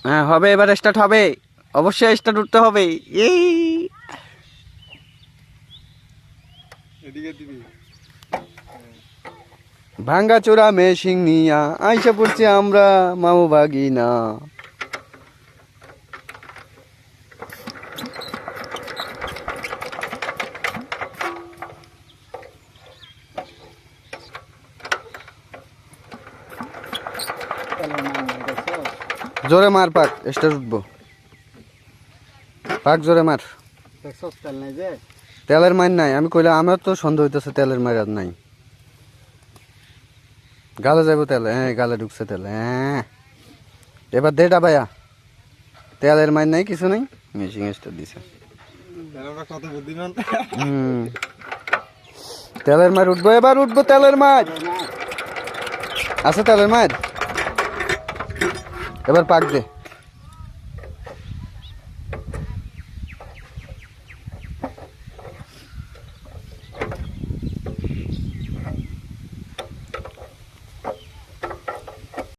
হ্যাঁ হবে, এবার স্টার্ট হবে, অবশ্যই স্টার্ট উঠতে হবে। এই ভাঙ্গা চোরা মেশিং নিয়া আইসা পড়ছি আমরা মামু বাগিনা। জোরে মার পাক, স্টার্ট উঠবো। পাক জোরে মার। তেলের মার নাই, আমি কইলাম আমার তো সন্দেহ হইতেছে তেলের মার আর নাই। গালে যাবো তেল, হ্যাঁ গালে ঢুকছে তেল, হ্যাঁ এবার দেটা ভাইয়া। তেলের মার নাই, কিছু নাই, মেশিং স্টার্ট দিছে। তেলের মার উঠবো, এবার উঠবো তেলের মার। আছে তেলের মার, এবার পাক দে।